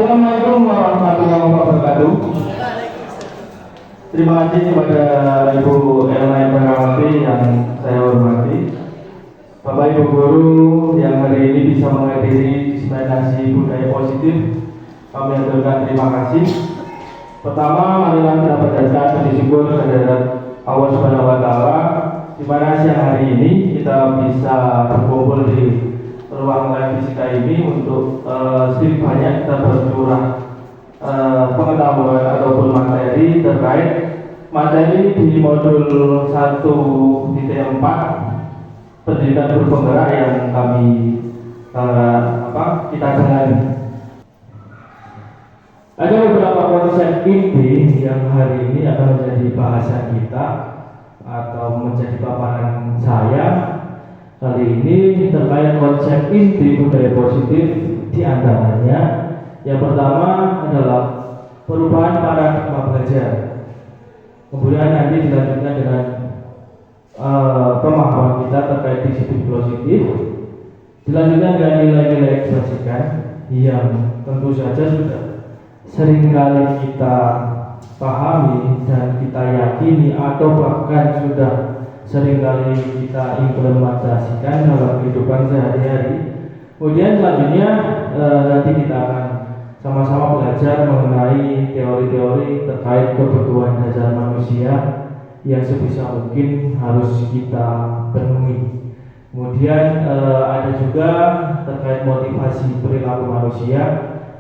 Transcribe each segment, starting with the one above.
Assalamualaikum warahmatullahi wabarakatuh. Terima kasih kepada Ibu Erna Pranawati yang saya hormati, Bapak Ibu guru yang hari ini bisa menghadiri diseminasi budaya positif. Kami aturkan terima kasih. Pertama, marilah kita panjatkan puji syukur kehadirat Allah Subhanahu wa Ta'ala, di mana siang hari ini kita bisa berkumpul di ruang live fisika ini untuk sedikit banyak kita bercurah pengetahuan ataupun materi terkait materi di modul 1.4 pendidikan berpenggerak yang kami kita jalani. Ada beberapa konsep inti yang hari ini akan menjadi bahasan kita atau menjadi paparan saya kali ini terkait konsep inti budaya positif. Di antaranya yang pertama adalah perubahan paradigma belajar, kemudian nanti dilanjutkan dengan pemahaman kita terkait disiplin positif, dilanjutkan dengan nilai-nilai kebajikan yang tentu saja sudah seringkali kita pahami dan kita yakini atau bahkan sudah seringkali kita implementasikan dalam kehidupan sehari-hari. Kemudian selanjutnya nanti kita akan sama-sama belajar mengenai teori-teori terkait kebutuhan dasar manusia yang sebisa mungkin harus kita penuhi. Kemudian ada juga terkait motivasi perilaku manusia,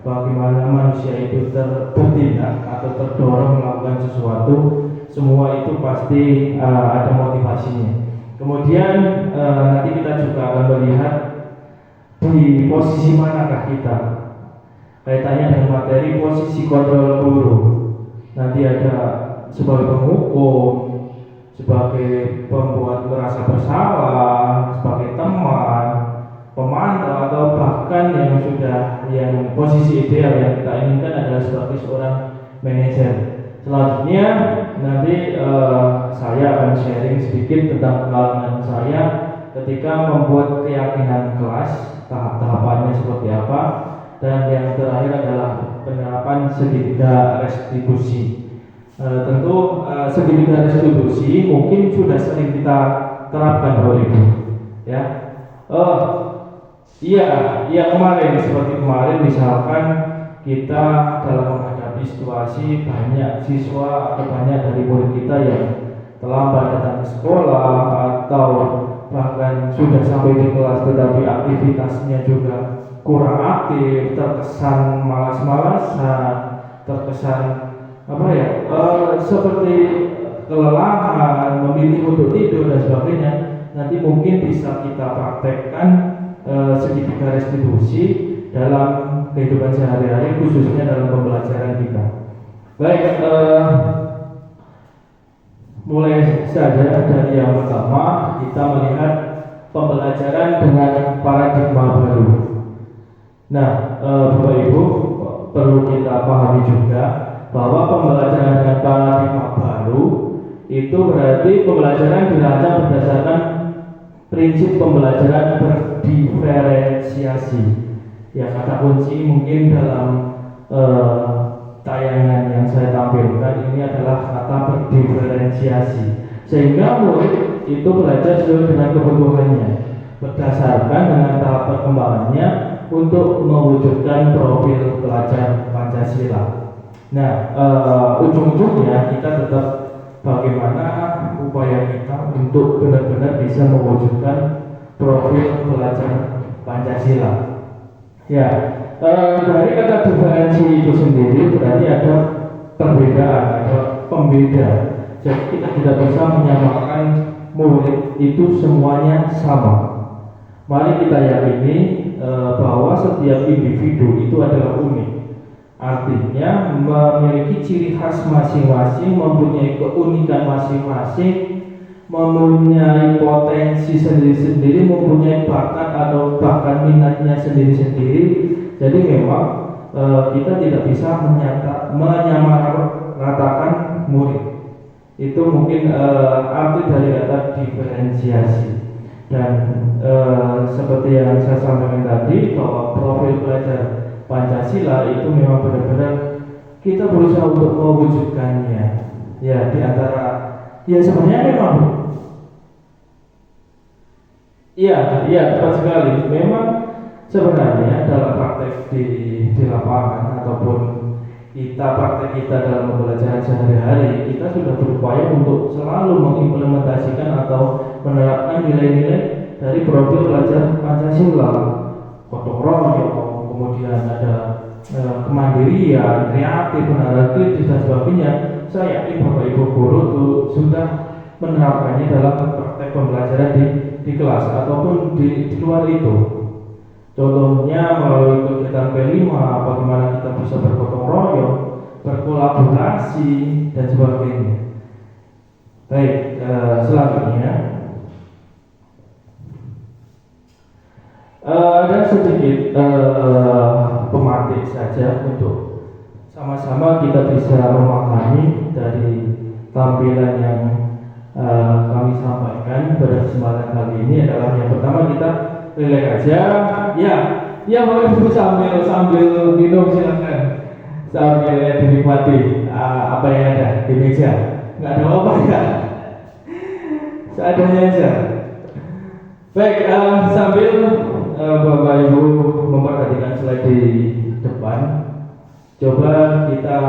bagaimana manusia itu bertindak atau terdorong melakukan sesuatu. Semua itu pasti ada motivasinya. Kemudian nanti kita juga akan melihat di posisi manakah kita, kaitannya dengan materi posisi kontrol guru. Nanti ada sebagai penghukum, sebagai pembuat merasa bersalah, sebagai teman, pemantau, atau bahkan yang posisi ideal yang kita inginkan adalah sebagai seorang manajer. Selanjutnya nanti saya akan sharing sedikit tentang pengalaman saya ketika membuat keyakinan kelas, tahap-tahapannya seperti apa, dan yang terakhir adalah penerapan segitiga restribusi. Tentu segitiga restribusi mungkin sudah sering kita terapkan Bapak Ibu, ya. Iya kemarin, seperti kemarin misalkan kita dalam menghadapi situasi banyak siswa atau banyak dari murid kita yang terlambat datang ke sekolah atau bahkan sudah sampai di kelas tetapi aktivitasnya juga kurang aktif, terkesan malas-malasan, terkesan seperti kelelahan, memilih untuk tidur dan sebagainya. Nanti mungkin bisa kita praktekkan segitiga restribusi dalam kehidupan sehari-hari, khususnya dalam pembelajaran kita. Baik, mulai saja dari yang pertama, kita melihat pembelajaran dengan paradigma baru. Nah, Bapak Ibu, perlu kita pahami juga bahwa pembelajaran dengan paradigma baru itu berarti pembelajaran dirancang berdasarkan prinsip pembelajaran berdiferensiasi. Ya, kata kunci mungkin dalam tayangan yang saya tampilkan ini adalah kata berdiferensiasi, sehingga murid itu belajar sesuai dengan kebutuhannya berdasarkan dengan tahap perkembangannya untuk mewujudkan profil pelajar Pancasila. Nah, ujung-ujungnya kita tetap bagaimana upaya kita untuk benar-benar bisa mewujudkan profil pelajar Pancasila. Ya, dari kata diferensi itu sendiri berarti ada perbedaan, ada pembeda. Jadi kita tidak bisa menyamakan murid itu semuanya sama. Mari kita yakini bahwa setiap individu itu adalah unik. Artinya memiliki ciri khas masing-masing, mempunyai keunikan masing-masing, mempunyai potensi sendiri-sendiri, mempunyai bakat atau bahkan minatnya sendiri-sendiri. Jadi memang kita tidak bisa menyamaratakan murid. Itu mungkin arti dari kata diferensiasi. Dan seperti yang saya sampaikan tadi, bahwa profil pelajar Pancasila itu memang benar-benar kita berusaha untuk mewujudkannya. Ya, di antara ya sebenarnya memang iya tepat sekali. Memang sebenarnya dalam praktek di lapangan ataupun praktek kita dalam pembelajaran sehari-hari, kita sudah berupaya untuk selalu mengimplementasikan atau menerapkan nilai-nilai dari profil pelajar Pancasila, gotong royong, kemudian ada kemandirian, kreatif, menarik kritis dan sebagainya. Saya yakin Bapak Ibu guru tuh sudah menerapkannya dalam praktek pembelajaran di kelas ataupun di luar itu. Contohnya melalui kegiatan P5, bagaimana kita bisa bergotong royong, berkolaborasi dan sebagainya. Baik, selanjutnya ada sedikit pemantik saja untuk sama-sama kita bisa memahami dari tampilan yang kami sampaikan pada kesempatan kali ini. Adalah yang pertama, kita relax aja, ya Bapak Ibu sambil minum silakan, sambil dinikmati apa yang ada di meja, nggak ada apa ya, seadanya aja. Baik, sambil Bapak Ibu memperhatikan slide di depan, coba kita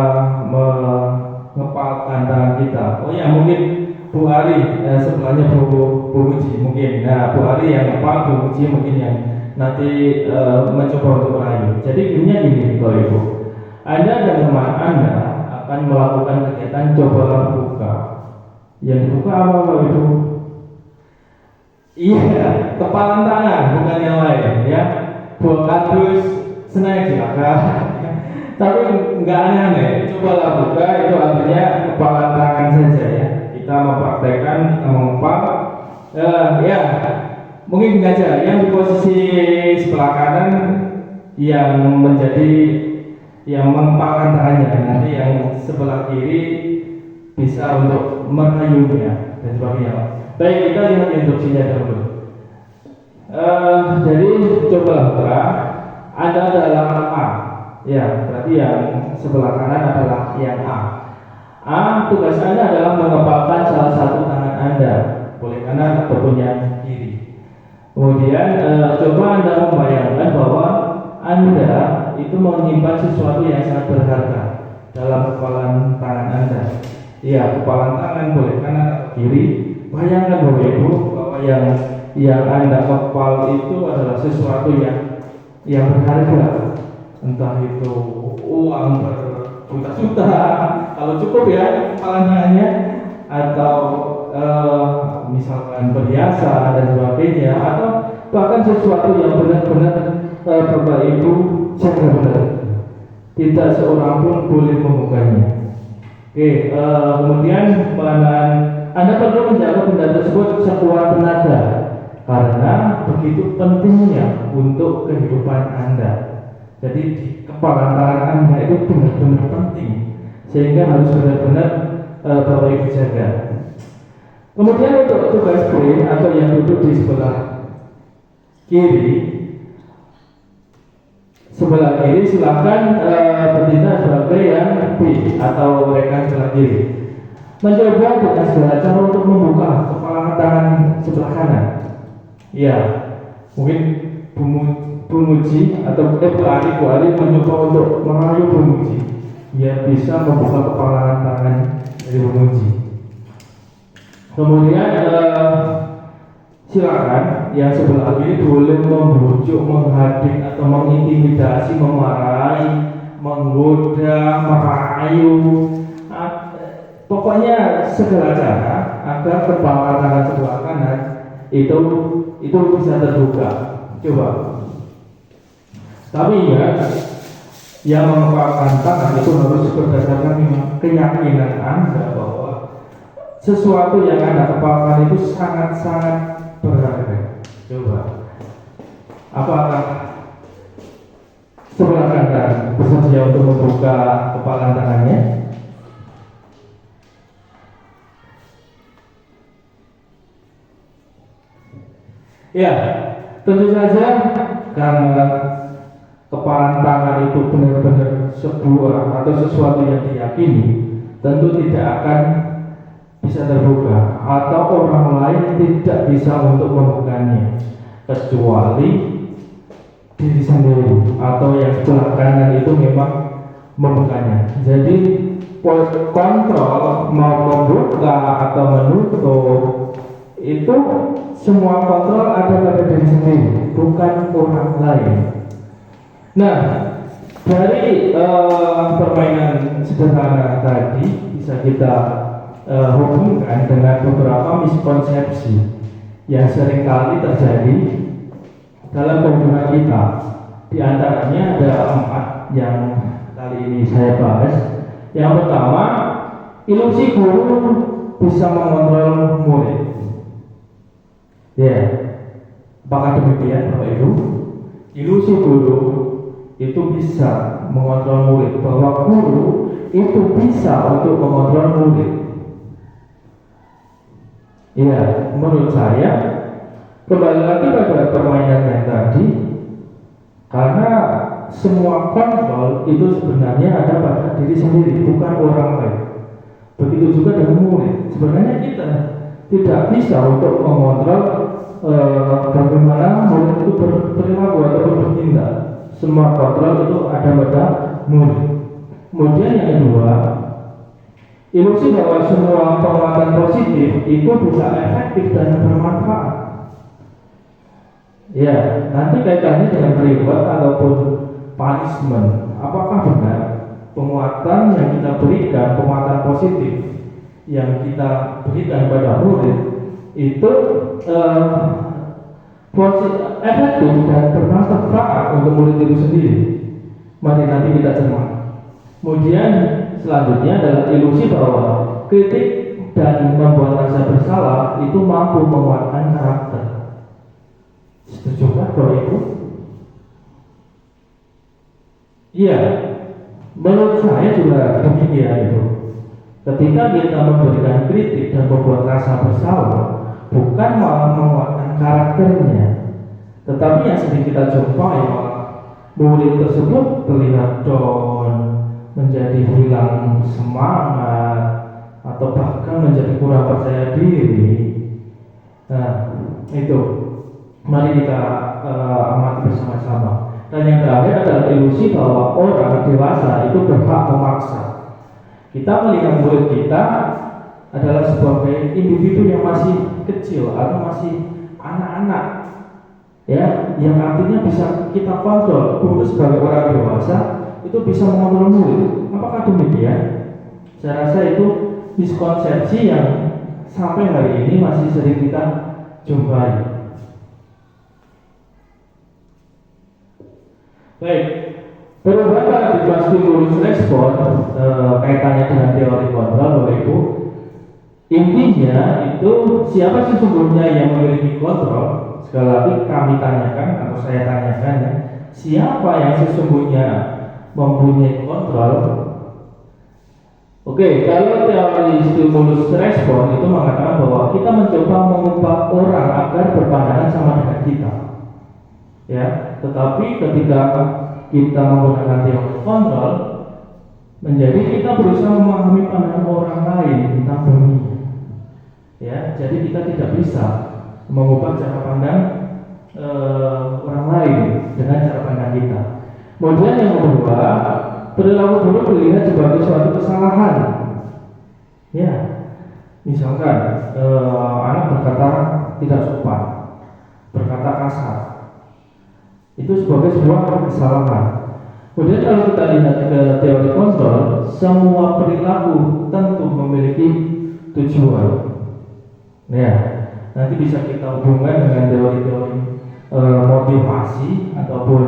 mengepalkan tangan kita. Oh ya, mungkin Bu Ari sebelahnya Bu Muji mungkin. Nah, Bu Ari yang ngepal, Bu Muji mungkin yang nanti mencoba untuk merayu. Jadi intinya gini Bapak Ibu, Anda dan teman Anda akan melakukan kegiatan cobalah buka. Yang dibuka apa Bapak Ibu? Iya, kepalan tangan, bukan yang lain ya. Buah kardus, snack silakan. Tapi nggak aneh-aneh. Cobalah buka itu artinya kepalan tangan saja ya. Kita mempraktekkan, kita mengepal. Ya, mungkin aja yang di posisi sebelah kanan yang mengepalkan tangannya, nanti yang sebelah kiri bisa untuk merayunya dan sebagainya. Baik, kita lihat instruksinya dahulu. Jadi cobalah buka. Ada dalam A. Ya, berarti yang sebelah kanan adalah yang A. Tugas Anda adalah mengepalkan salah satu tangan Anda, boleh kanan ataupun yang kiri. Kemudian coba Anda membayangkan bahwa Anda itu menyimpan sesuatu yang sangat berharga dalam kepalan tangan Anda. Ya, kepalan tangan boleh kanan atau kiri. Bayangkan Bapak Ibu bahwa yang Anda kepal itu adalah sesuatu yang berharga, entah itu uang berjuta-juta kalau cukup ya kepalan tangannya, atau misalkan perhiasan dan sebagainya, atau bahkan sesuatu yang benar-benar Bapak Ibu jaga benar, tidak seorang pun boleh membukanya. Oke, kemudian Anda perlu menjaga benda tersebut sekuat tenaga karena begitu pentingnya untuk kehidupan Anda. Jadi di kepala tangan Anda itu benar-benar penting, sehingga harus benar-benar Bapak Ibu jaga. Kemudian untuk tugas B atau yang duduk di sebelah kiri silahkan bertindak sebagai yang B atau rekan sebelah kiri. Mencoba dengan segala cara untuk membuka kepala tangan sebelah kanan. Ya, mungkin Bu Muji atau Bu Ari mencoba untuk merayu Bu Muji biar bisa membuka kepala tangan dari Bu Muji. Kemudian silakan yang sebelah kiri boleh membujuk, menghadik atau mengintimidasi, memarahi, menggoda, merayu. Pokoknya segala cara agar kepala tangan sebelah kanan itu bisa terbuka. Coba. Tapi ya, yang mengepalkan tangan itu harus berdasarkan keyakinan Anda bahwa sesuatu yang Anda kepalkan itu sangat-sangat berharga. Coba. Apakah sebelah kanan bersedia untuk membuka kepala tangannya? Ya, tentu saja karena kepalan tangan itu benar-benar sebuah atau sesuatu yang diyakini, tentu tidak akan bisa terbuka, atau orang lain tidak bisa untuk membukanya kecuali diri sendiri atau yang sebelah kanan itu memang membukanya. Jadi kontrol mau membuka atau menutup itu semua kontrol ada pada diri sendiri, bukan orang lain. Nah, dari permainan sederhana tadi bisa kita hubungkan dengan beberapa miskonsepsi yang seringkali terjadi dalam kehidupan kita. Di antaranya ada 4 yang kali ini saya bahas. Yang pertama, ilusi guru bisa mengontrol murid. Ya, apakah demikian Bapak Ibu? Ilusi guru itu bisa mengontrol murid, bahwa guru itu bisa untuk mengontrol murid. Ya, menurut saya kembali lagi pada permainan yang tadi, karena semua kontrol itu sebenarnya ada pada diri sendiri, bukan orang lain. Begitu juga dengan murid. Sebenarnya kita tidak bisa untuk mengontrol bagaimana murid itu berperilaku atau bertindak. Semua kontrol itu ada pada murid. Kemudian yang kedua, ilusi bahwa semua penguatan positif itu bisa efektif dan bermanfaat. Ya, nanti kaitannya dengan reward ataupun punishment. Apakah benar penguatan yang kita berikan, penguatan positif yang kita berikan pada murid itu efektif dan bermanfaat untuk murid itu sendiri? Mari nanti kita cermati. Kemudian selanjutnya adalah ilusi bahwa kritik dan membuat rasa bersalah itu mampu menguatkan karakter. Setujukah Bapak Ibu? Iya, menurut saya juga demikian itu. Ketika kita memberikan kritik dan membuat rasa bersalah, bukan malah menguatkan karakternya, tetapi yang sering kita jumpai malah murid tersebut terlihat down, menjadi hilang semangat, atau bahkan menjadi kurang percaya diri. Nah, itu mari kita amati bersama-sama. Dan yang terakhir adalah ilusi bahwa orang dewasa itu berhak memaksa. Kita melihat murid kita adalah sebagai individu yang masih kecil atau masih anak-anak, ya, yang artinya bisa kita kontrol. Guru sebagai orang dewasa itu bisa mengontrol murid. Apakah demikian? Saya rasa itu miskonsepsi yang sampai hari ini masih sering kita jumpai. Baik, perubahan paradigma stimulus respon kaitannya dengan teori kontrol, Bapak Ibu. Intinya itu siapa sesungguhnya yang memiliki kontrol? Sekali lagi kami tanyakan atau saya tanyakan ya, siapa yang sesungguhnya mempunyai kontrol? Oke, kalau teori stimulus respon itu mengatakan bahwa kita mencoba mengubah orang agar berpandangan sama dengan kita. Ya, tetapi ketika kita menggunakan teori kontrol, menjadi kita berusaha memahami pandangan orang lain tentang dunia. Ya, jadi kita tidak bisa mengubah cara pandang orang lain dengan cara pandang kita. Kemudian yang kedua, perilaku buruk dilihat sebagai suatu kesalahan. Ya, misalkan anak berkata tidak sopan, berkata kasar, itu sebagai sebuah kesalahan. Kemudian kalau kita lihat ke teori kontrol, semua perilaku tentu memiliki tujuan. Ya, nanti bisa kita hubungkan dengan teori-teori motivasi ataupun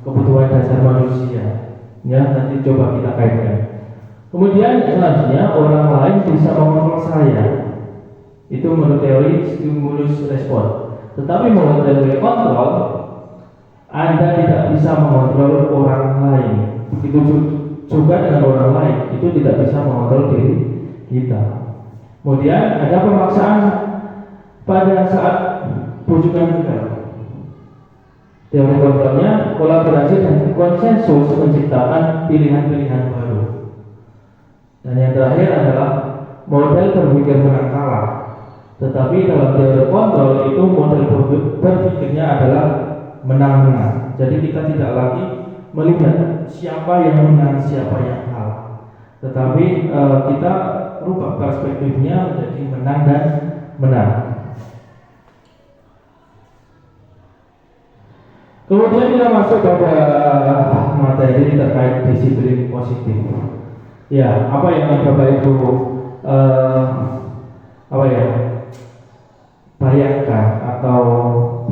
kebutuhan dasar manusia. Ya, nanti coba kita kaitkan. Kemudian selanjutnya orang lain bisa mengontrol saya. Itu menurut teori stimulus respon. Tetapi menurut teori kontrol, Anda tidak bisa mengontrol orang lain. Begitu juga dengan orang lain, itu tidak bisa mengontrol diri kita. Kemudian ada pemaksaan pada saat bujukan gagal. Teori kontrolnya kolaborasi dan konsensus menciptakan pilihan-pilihan baru. Dan yang terakhir adalah model berpikir menang kalah. Tetapi dalam teori kontrol itu model berpikirnya adalah menang-menang. Jadi kita tidak lagi melihat siapa yang menang, siapa yang kalah. Tetapi kita rubah perspektifnya menjadi menang dan menang. Kemudian kita masuk pada materi terkait disiplin positif. Ya, apa yang Bapak Ibu bayangkan atau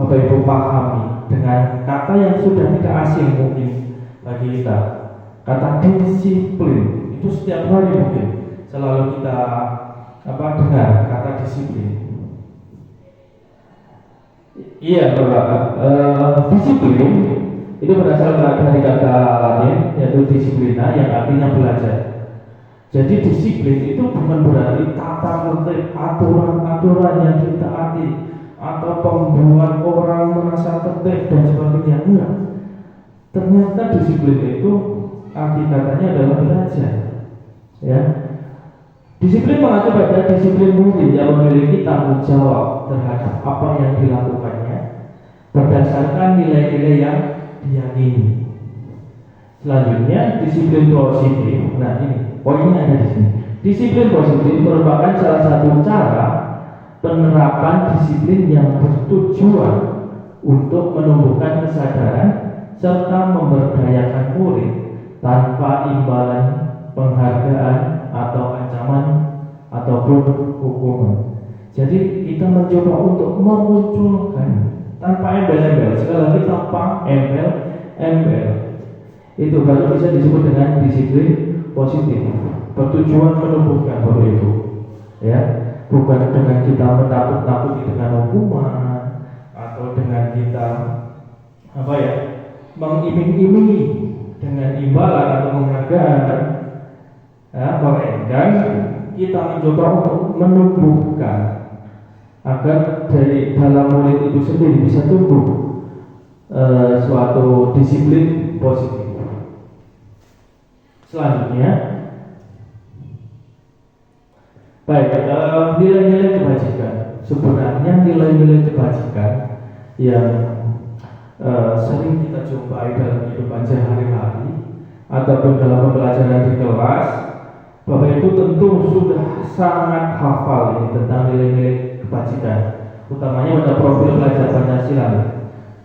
Bapak Ibu pahami dengan kata yang sudah tidak asing mungkin bagi kita. Kata disiplin itu setiap hari mungkin selalu kita dengar kata disiplin. Iya, Bapak. Disiplin itu berasal dari kata Latin yaitu disiplina yang artinya belajar. Jadi disiplin itu bukan berarti tata tertib, aturan-aturan yang ditaati atau membuat orang merasa tertib dan sebagainya. Enggak. Ternyata disiplin itu arti katanya adalah belajar. Ya. Disiplin mengacu pada disiplin murid yang memiliki tanggung jawab terhadap apa yang dilakukannya berdasarkan nilai-nilai yang diyakini. Selanjutnya disiplin positif. Nah ini poinnya ada di sini. Disiplin positif merupakan salah satu cara penerapan disiplin yang bertujuan untuk menumbuhkan kesadaran serta memberdayakan murid tanpa imbalan penghargaan atau ancaman ataupun hukuman. Jadi kita mencoba untuk memunculkan tanpa embel-embel, sekali lagi tanpa embel-embel. Itu baru bisa disebut dengan disiplin positif. Bertujuan menumbuhkan Bapak Ibu. Ya, bukan dengan kita menakut-nakuti dengan hukuman atau dengan kita mengiming-imingi dengan imbalan atau penghargaan. Ya, melainkan kita mencoba untuk menumbuhkan agar dari dalam murid itu sendiri bisa tumbuh suatu disiplin positif. Selanjutnya, baik, nilai-nilai kebajikan. Sebenarnya nilai-nilai kebajikan yang sering kita jumpai dalam kehidupan sehari-hari ataupun dalam pembelajaran di kelas, Bapak Ibu tentu sudah sangat hafal ini tentang nilai-nilai kebajikan, utamanya pada profil belajar Pancasila.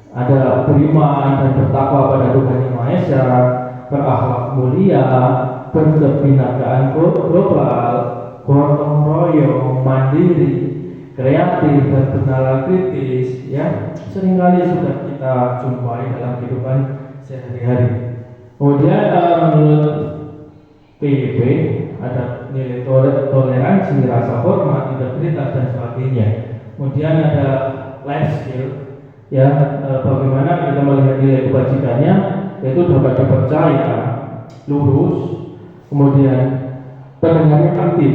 Ada beriman dan bertakwa pada Tuhan Yang Maha Esa, berakhlak mulia, berkebinekaan global, gotong royong, mandiri, kreatif dan bernalar kritis. Ya, seringkali sudah kita jumpai dalam kehidupan sehari-hari. Kemudian menurut PIP ada nilai toleransi, rasa hormat, integritas dan sebagainya. Kemudian ada life skill, ya, bagaimana kita melihat nilai kebajikannya, yaitu dapat dipercaya, lurus, kemudian pendengarnya aktif,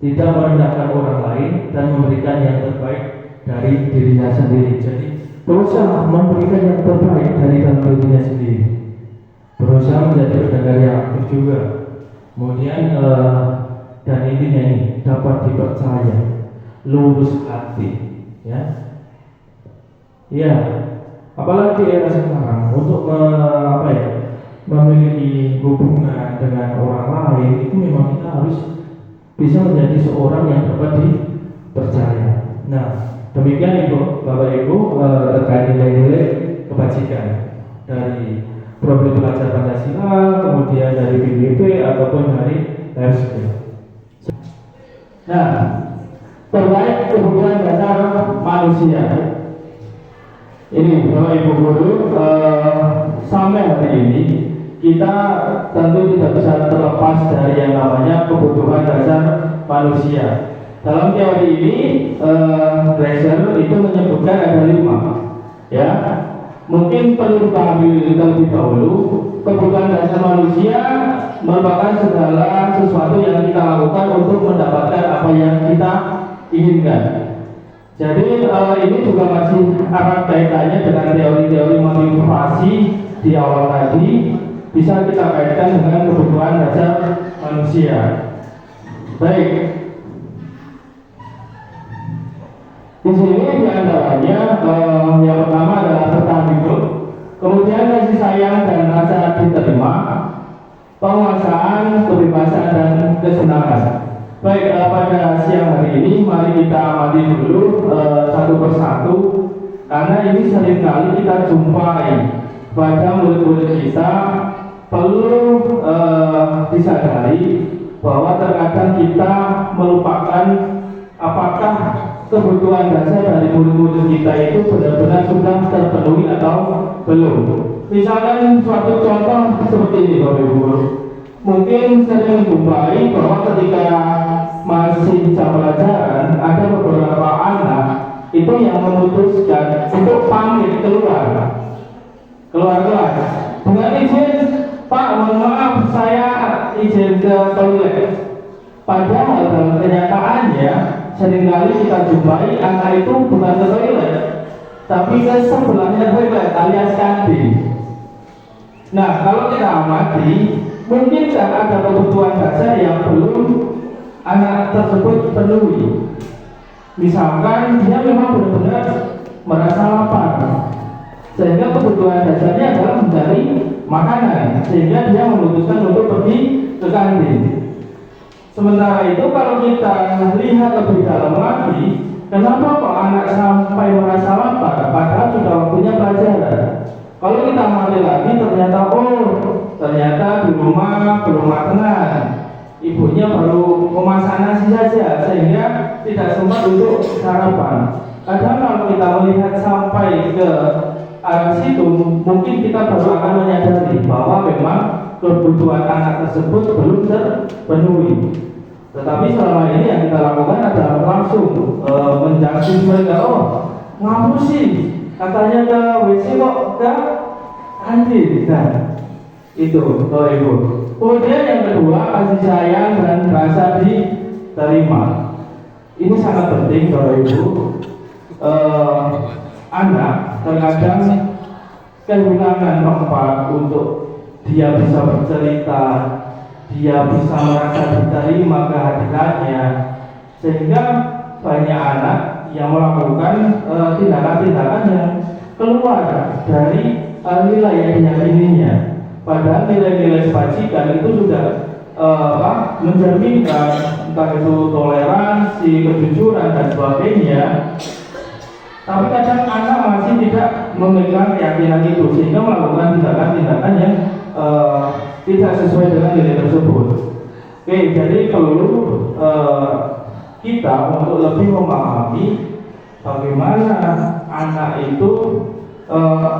tidak merendahkan orang lain dan memberikan yang terbaik dari dirinya sendiri. Jadi berusaha memberikan yang terbaik dari dalam dirinya sendiri, berusaha menjadi pendengar yang aktif juga. Kemudian dan intinya ini dapat dipercaya, lurus hati, ya. Ya, apalagi di era sekarang untuk memiliki hubungan dengan orang lain itu memang kita harus bisa menjadi seorang yang dapat dipercaya. Nah, demikian Ibu, Bapak Ibu terkait nilai-nilai kebajikan dari profil belajar Pancasila, kemudian dari BPP ataupun dari life skill. Nah, terkait kebutuhan dasar manusia, ini Bapak Ibu guru, sampai hari ini kita tentu tidak bisa terlepas dari yang namanya kebutuhan dasar manusia. Dalam teori ini, Dresser itu menyebutkan ada 5, ya. Mungkin perlu dipahami terlebih dahulu, kebutuhan dasar manusia merupakan segala sesuatu yang kita lakukan untuk mendapatkan apa yang kita inginkan. Jadi ini juga masih erat kaitannya dengan teori-teori motivasi di awal tadi, bisa kita kaitkan dengan kebutuhan dasar manusia. Baik, di sini diantaranya yang pertama adalah bertahan hidup, kemudian kasih sayang dan rasa diterima, penguasaan, kebebasan dan kesenangan. Baik, pada siang hari ini mari kita amati dulu satu persatu, karena ini seringkali kita jumpai pada murid-murid kita. Perlu disadari bahwa terkadang kita melupakan apakah kebutuhan dasar dari murid-murid kita itu benar-benar sudah terpenuhi atau belum. Misalkan suatu contoh seperti ini, Bapak Ibu. Mungkin sering menjumpai bahwa ketika masih jam pelajaran ada beberapa anak itu yang memutuskan untuk pamit keluar kelas dengan izin, Pak, mohon maaf saya izin ke toilet. Padahal dalam kenyataannya seringkali kita jumpai anak itu bukan ke toilet, tapi ke sebelahnya toilet alias kantin. Nah, kalau kita amati, mungkin ada kebutuhan dasar yang belum anak tersebut penuhi. Misalkan dia memang benar-benar merasa lapar, sehingga kebutuhan dasarnya adalah mencari makanan, sehingga dia memutuskan untuk pergi ke kantin. Sementara itu kalau kita lihat lebih dalam lagi, kenapa kok anak sampai merasa lapar padahal sudah waktunya pelajaran? Kalau kita amati lagi, ternyata di rumah belum makanan, ibunya baru memasak nasi saja, sehingga tidak sempat untuk sarapan. Kadang kalau kita melihat sampai ke arah situ, mungkin kita baru akan menyadari bahwa memang kebutuhan anak tersebut belum terpenuhi. Tetapi selama ini yang kita lakukan adalah langsung menjangkit mereka, ngapus sih, katanya ke WC kok ke kantin. Nah, itu Bapak Ibu. Kemudian yang kedua, kasih sayang dan rasa diterima. Ini sangat penting Bapak Ibu. Anak terkadang kehilangan tempat untuk dia bisa bercerita, dia bisa merasa diterima kehadirannya, sehingga banyak anak yang melakukan tindakan-tindakan yang keluar dari nilai yang diyakininya. Padahal nilai-nilai kebajikan itu sudah mencerminkan entah itu toleransi, kejujuran dan sebagainya. Tapi kadang anak masih tidak memegang keyakinan itu, sehingga melakukan tindakan-tindakan yang tidak sesuai dengan nilai tersebut. Oke, jadi perlu kita untuk lebih memahami bagaimana anak itu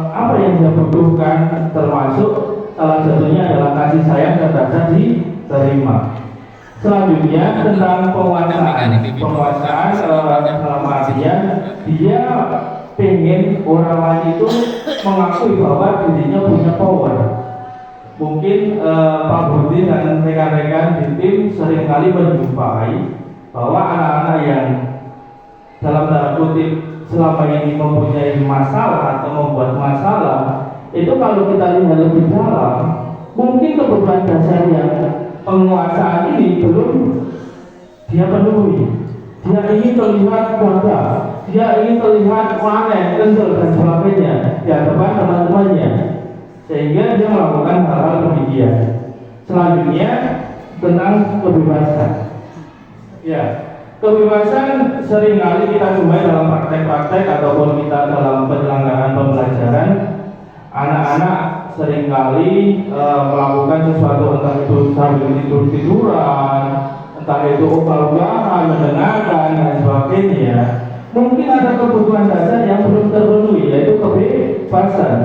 apa yang dia butuhkan, termasuk salah satunya adalah kasih sayang dan rasa diterima. Selanjutnya tentang penguasaan dalam artian dia pengen orang lain itu mengakui bahwa dirinya punya power. Mungkin Pak Budi dan rekan-rekan di tim seringkali menjumpai bahwa anak-anak yang dalam tanda kutip selama ini mempunyai masalah atau membuat masalah, itu kalau kita lihat lebih dalam, mungkin kebutuhan dasar yang penguasaan ini belum dia penuhi. Dia ingin terlihat kuat, dia ingin terlihat panen, kendor dan sebagainya di hadapan teman-temannya, sehingga dia melakukan hal-hal demikian. Selanjutnya tentang kebebasan. Ya, kebebasan seringkali kita jumpai dalam praktek-praktek ataupun kita dalam penyelenggaraan pembelajaran. Anak-anak seringkali melakukan sesuatu, entah itu sambil tidur-tiduran, entah itu ugal-ugalan, mendengarkan dan sebagainya. Mungkin ada kebutuhan dasar yang belum terpenuhi, yaitu kebebasan.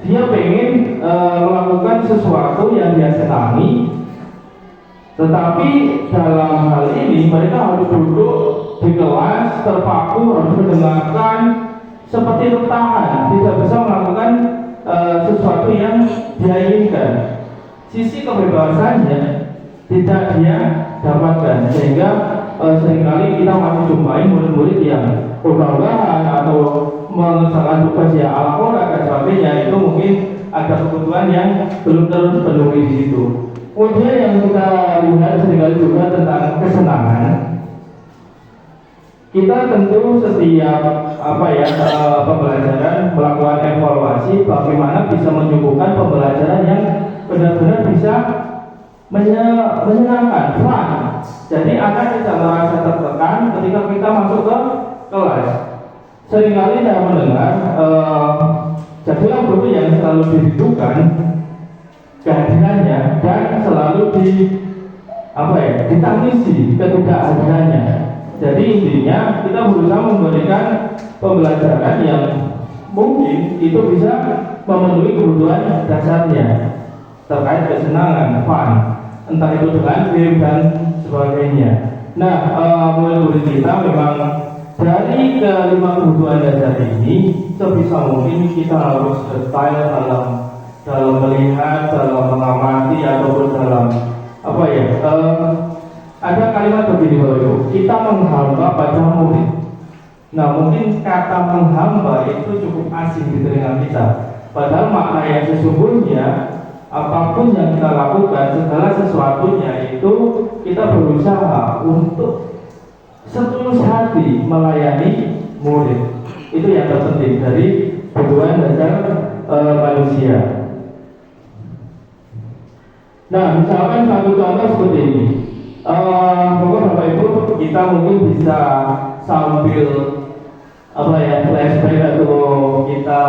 Dia pengen melakukan sesuatu yang dia senangi, tetapi dalam hal ini mereka harus duduk di kelas terpaku, harus mendengarkan seperti tertahan, tidak bisa melakukan sesuatu yang dia inginkan. Sisi kebebasannya tidak dia dapatkan, sehingga seringkali kita masih jumpai murid-murid yang ogah-ogahan atau mengerjakan tugas ya Al-Quran dan sebagainya, itu mungkin ada kebutuhan yang belum terpenuhi di situ. Kemudian yang kita lihat seringkali juga tentang kesenangan. Kita tentu setiap pembelajaran melakukan evaluasi bagaimana bisa menyuguhkan pembelajaran yang benar-benar bisa menyenangkan, fun. Jadi akan tidak merasa tertekan ketika kita masuk ke kelas. Seringkali saya mendengar jadilah guru yang selalu dirindukan kehadirannya dan selalu ditangisi ketidakhadirannya. Jadi intinya kita berusaha memberikan pembelajaran yang mungkin itu bisa memenuhi kebutuhan dasarnya terkait kesenangan, fun, entah itu dengan game dan sebagainya. Nah, menurut kita memang dari kelima kebutuhan dasar ini sebisa mungkin kita harus detail dalam melihat, dalam mengamati ataupun dalam ada kalimat begini Bapak Ibu, kita menghamba pada murid. Nah, mungkin kata menghamba itu cukup asing di telinga kita, padahal makna yang sesungguhnya apapun yang kita lakukan, segala sesuatunya itu kita berusaha untuk setulus hati melayani murid. Itu yang terpenting dari kebutuhan dasar manusia. Nah, misalkan satu contoh seperti ini. Mungkin Bapak Ibu kita mungkin bisa sambil flashback atau kita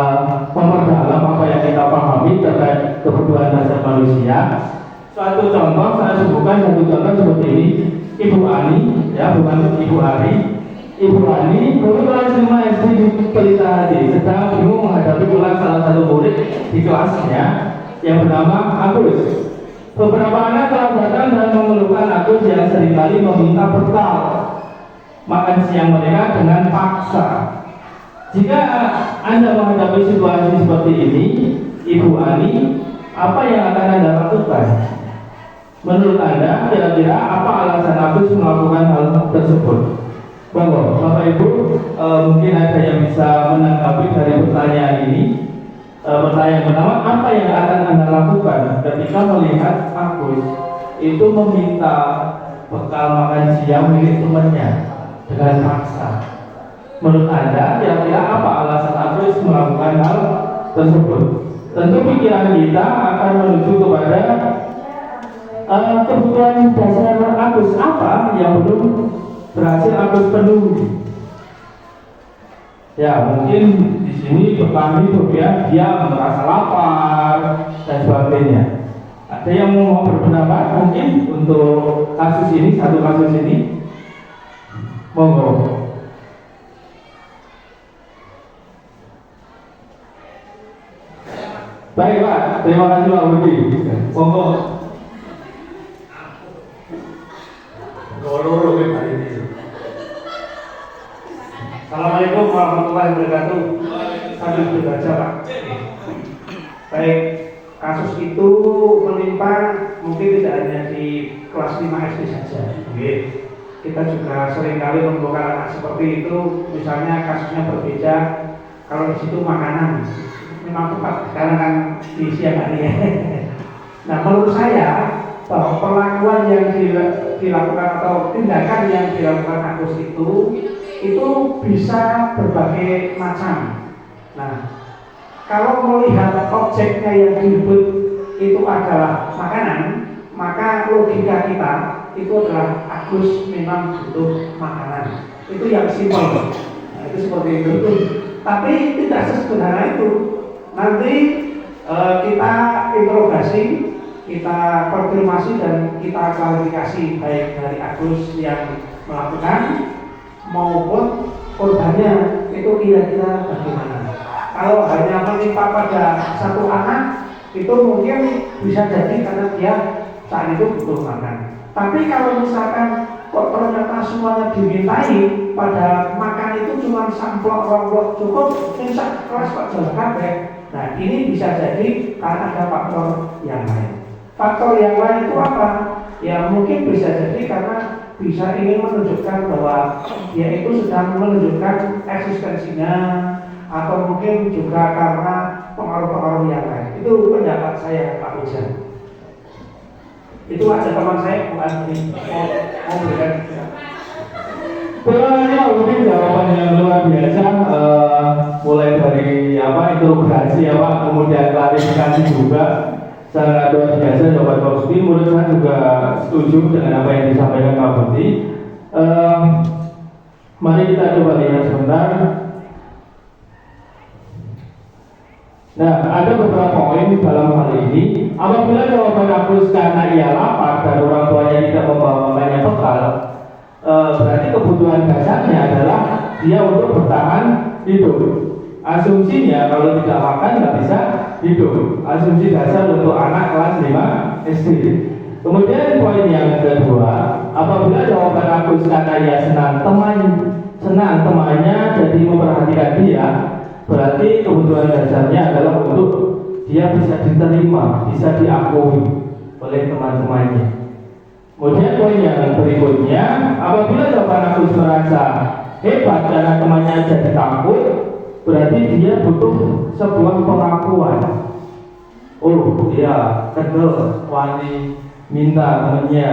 memperdalam apa yang kita pahami terkait kebutuhan dasar manusia. Suatu contoh, saya sebutkan satu contoh seperti ini. Ibu Ani, ya bukan Ibu Ari. Ibu Ani dulu kelas 5 SD di Pelita Hadi sedang bingung menghadapi ulang salah satu murid di kelasnya yang bernama Agus. Beberapa anak telah datang dan mengeluhkan Agus yang seringkali meminta bekal makan siang mereka dengan paksa. Jika Anda menghadapi situasi seperti ini, Ibu Ani, apa yang akan Anda lakukan? Menurut Anda, kira-kira apa alasan Agus melakukan hal tersebut? Bapak Ibu, mungkin ada yang bisa menanggapi dari pertanyaan ini. Pertanyaan pertama, apa yang akan Anda lakukan ketika melihat Agus itu meminta bekal makan siang milik temannya dengan paksa? Menurut Anda, kira-kira apa alasan Agus melakukan hal tersebut? Tentu pikiran kita akan menuju kepada kebutuhan dasar Agus apa yang belum berhasil Agus penuhi. Ya, mungkin di sini petani dia merasa lapar dan sebagainya. Ada yang mau berpendapat mungkin untuk kasus ini, satu kasus ini? Monggo. Baik Pak, terima kasih Pak Budi. Monggo. Goloro hari ini. Assalamualaikum warahmatullahi wabarakatuh. Sambil berbaca Pak. Baik, kasus itu menimpa mungkin tidak hanya di kelas 5 SD saja. Kita juga seringkali menemukan anak seperti itu. Misalnya kasusnya berbeda. Kalau di situ makanan memang tepat karena kan di siang hari ya. Nah, menurut saya bahwa perlakuan yang dilakukan atau tindakan yang dilakukan Agus itu bisa berbagai macam. Nah, kalau melihat objeknya yang direbut itu adalah makanan, maka logika kita itu adalah Agus memang butuh makanan. Itu yang simpel. Nah, itu seperti itu. Tapi tidak sesederhana itu. Nanti kita interogasi, kita konfirmasi dan kita klarifikasi baik dari Agus yang melakukan maupun korbannya itu kira-kira bagaimana. Kalau hanya menimpa pada satu anak itu mungkin bisa jadi karena dia saat itu butuh makan. Tapi kalau misalkan kok ternyata semuanya dimintai, pada makan itu cuma samplok ronglok cukup, bisa kelas Pak Jalan kabeh. Nah, ini bisa jadi karena ada faktor yang lain. Faktor yang lain itu apa? Ya mungkin bisa jadi karena bisa ingin menunjukkan bahwa dia itu sedang menunjukkan eksistensinya, atau mungkin juga karena pengaruh-pengaruh yang lain. Itu pendapat saya, Pak Hujan. Itu ada teman saya bukan mau berikan. Sebenarnya mungkin jawaban yang luar biasa, mulai dari interogasi kemudian klarifikasi juga sangat luar biasa jawaban Pak Budi. Menurut saya juga setuju dengan apa yang disampaikan Pak Budi. Mari kita coba lihat sebentar. Nah, ada beberapa poin dalam hal ini. Apabila jawaban Agus karena ia lapar dan orang tuanya tidak membawa banyak bekal, berarti kebutuhan dasarnya adalah dia untuk bertahan hidup. Asumsinya kalau tidak makan nggak bisa hidup. Asumsi dasar untuk anak kelas 5 SD. Kemudian poin yang kedua, apabila jawaban Agus karena ia senang temannya jadi memperhatikan dia, berarti kebutuhan dasarnya adalah untuk dia bisa diterima, bisa diakui oleh teman-temannya. Kemudian poin yang berikutnya, apabila jawaban Agus merasa hebat karena temannya jadi takut, berarti dia butuh sebuah pengakuan. Oh, dia kendel, wani, minta temannya.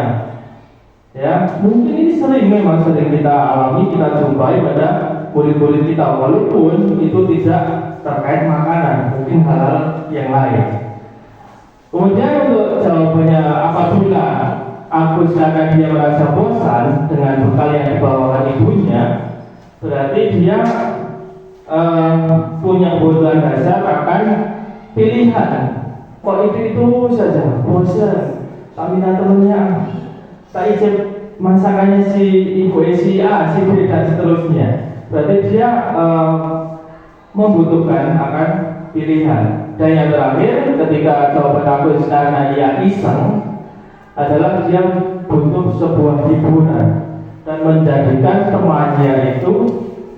Ya, mungkin ini memang sering kita alami, kita jumpai pada murid-murid kita, walaupun itu tidak terkait makanan, mungkin hal-hal yang lain. Kemudian untuk jawabannya, apabila Agus karena dia merasa bosan dengan bekal yang dibawakan ibunya, berarti dia punya kebutuhan dasar akan pilihan. Kok itu saja, bosan, tak minta temennya, tak ijab masakannya si ibu si A, si B dan seterusnya. Berarti dia membutuhkan akan pilihan. Dan yang terakhir, ketika jawaban Agus karena ia iseng, adalah dia butuh sebuah hiburan dan menjadikan temannya itu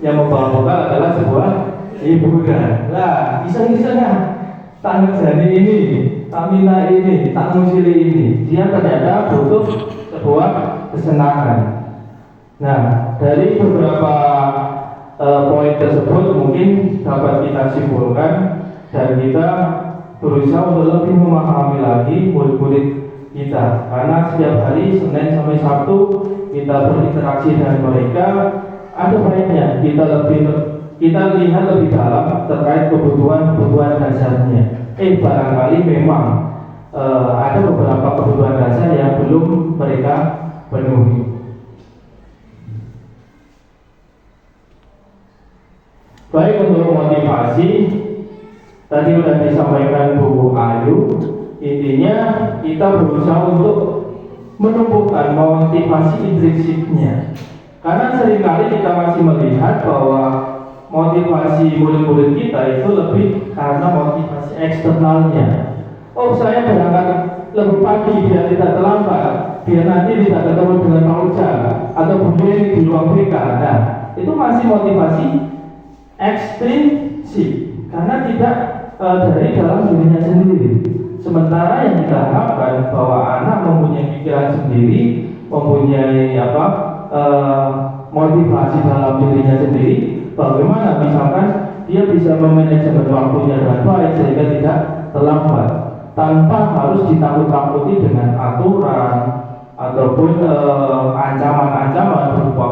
yang membawa bekal adalah sebuah hiburan. Lah, iseng-isengnya tak ngerjani ini, tak minta ini, tak musili ini. Dia ternyata butuh sebuah kesenangan. Nah, dari beberapa poin tersebut mungkin dapat kita simpulkan dan kita berusaha untuk lebih memahami lagi murid-murid kita, karena setiap hari Senin sampai Sabtu kita berinteraksi dengan mereka. Ada baiknya kita lihat lebih dalam terkait kebutuhan dasarnya. Barangkali memang ada beberapa kebutuhan dasar yang belum mereka penuhi. Baik, untuk motivasi tadi sudah disampaikan Bu Ayu. Intinya kita berusaha untuk menumbuhkan motivasi intrinsiknya, karena seringkali kita masih melihat bahwa motivasi murid-murid kita itu lebih karena motivasi eksternalnya. Oh, saya berangkat lebih pagi biar tidak terlambat, biar nanti tidak ketemu dengan Pak Ujang atau kemudian di ruang BK. Nah, itu masih motivasi ekstrinsik karena tidak dari dalam dirinya sendiri. Sementara yang kita harapkan bahwa anak mempunyai pikiran sendiri, mempunyai motivasi dalam dirinya sendiri. Bagaimana misalkan dia bisa memanajemen waktunya dengan baik sehingga tidak terlambat, tanpa harus ditakut-takuti dengan aturan ataupun ancaman-ancaman berupa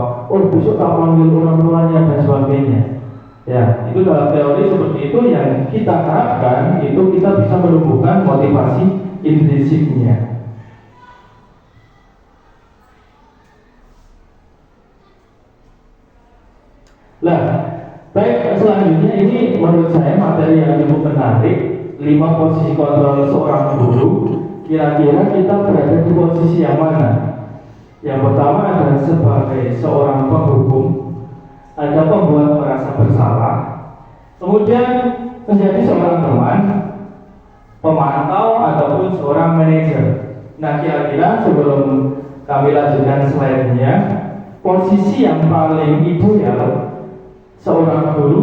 besok tak panggil orang tuanya dan sebagainya. Ya, itu dalam teori seperti itu yang kita harapkan itu kita bisa menumbuhkan motivasi intrinsiknya. Nah, baik, selanjutnya ini menurut saya materi yang cukup menarik, 5 posisi kontrol seorang guru. Kira-kira kita berada di posisi yang mana? Yang pertama adalah sebagai seorang penghukum, ada pembuat merasa bersalah, kemudian menjadi seorang teman, pemantau ataupun seorang manajer. Nah, kira-kira sebelum kami lanjutkan slide-nya, posisi yang paling ideal seorang guru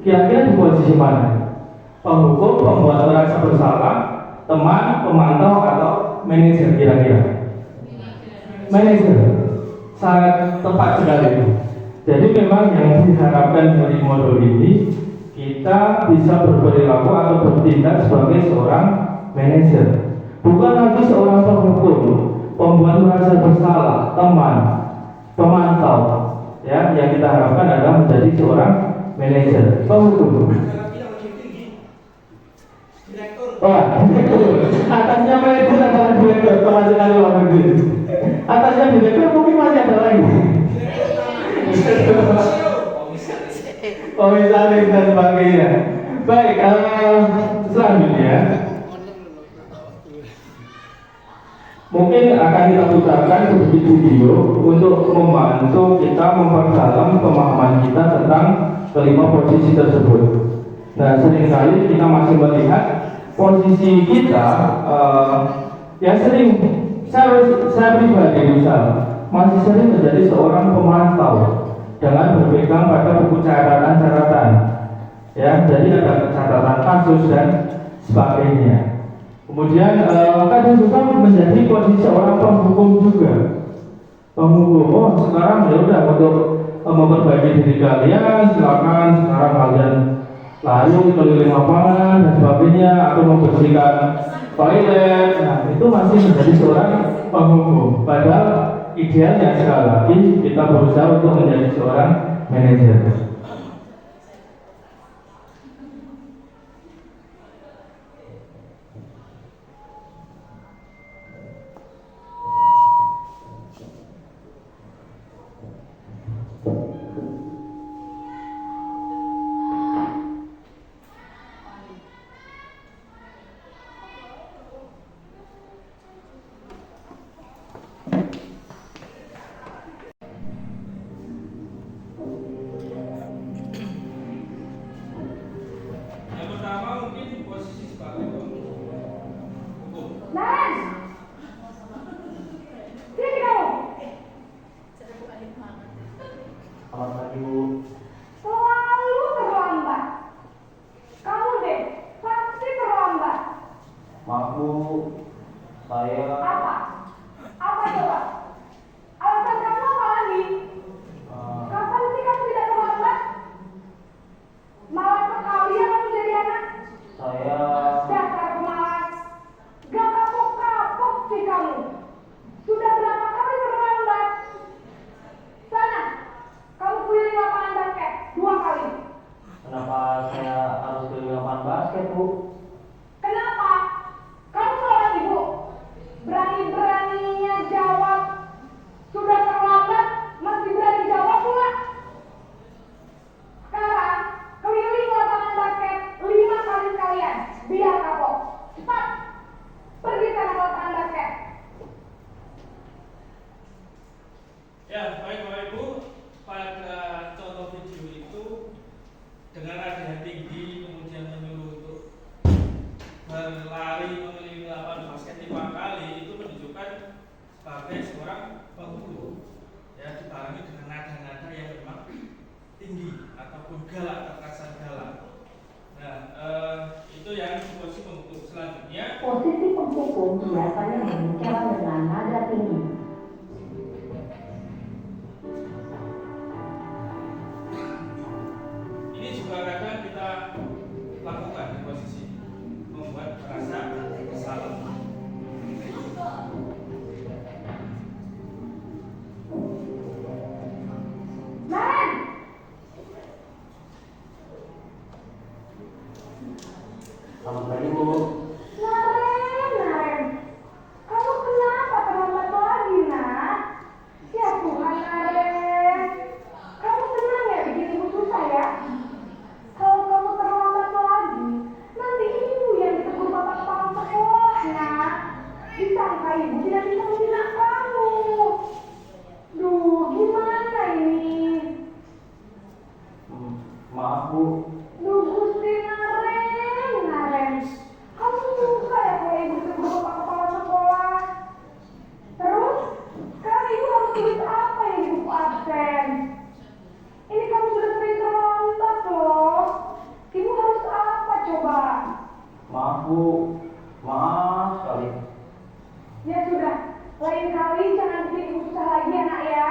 kira-kira di posisi mana? Penghukum, pembuat merasa bersalah, teman, pemantau atau manajer kira-kira? Manajer. sangat tepat sekali. Jadi memang yang diharapkan dari modul ini, kita bisa berperilaku atau bertindak sebagai seorang manajer, bukan lagi seorang penghukum, pembuat merasa bersalah, teman, pemantau. Ya, yang kita harapkan adalah menjadi seorang manajer, penghukum. Oh, atasnya manajer adalah direktur pemasaran luar negeri. Atasnya direktur mungkin masih ada lagi. Komisaris dan sebagainya. Baik, selanjutnya mungkin akan kita putarkan sedikit video untuk membantu kita memperdalam pemahaman kita tentang kelima posisi tersebut. Nah, seringkali kita masih melihat posisi kita yang sering saya pribadi misal masih sering menjadi seorang pemantau dengan berpegang pada buku catatan, ya, jadi ada catatan kasus dan sebagainya. Kemudian kadang juga menjadi posisi seorang penghukum juga. Penghukum, oh sekarang ya udah untuk memperbaiki diri kalian, silakan sekarang kalian lari keliling lapangan dan sebagainya, atau membersihkan toilet. Nah, itu masih menjadi seorang penghukum. Padahal idealnya sekali lagi kita berusaha untuk menjadi seorang manajer. Posisi penghukum biasanya berbicara dengan nada tinggi. Ini juga kadang kita lakukan di posisi membuat merasa bersalah. Selamat pagi, Bu. Naren, kamu kenapa terlambat lagi, nak? Ya Tuhan, Naren, kamu tenang ya, bikin ibu susah ya. Kalau kamu terlambat lagi, nanti ibu yang ditegur bapak kepala sekolah, nak. Disangka ibu tidak bisa membina kamu. Duh, gimana ini? Maaf, Bu. Duh, Gusti Naren, kamu suka ya kalau ibu ditegur bapak kepala sekolah? Terus, sekarang ibu harus tulis apa yang di buku absen? Ini kamu sudah sering terlambat loh. Ibu harus apa coba? Maaf, Bu. Maaf sekali. Ya sudah, lain kali jangan bikin ibu susah lagi ya nak ya.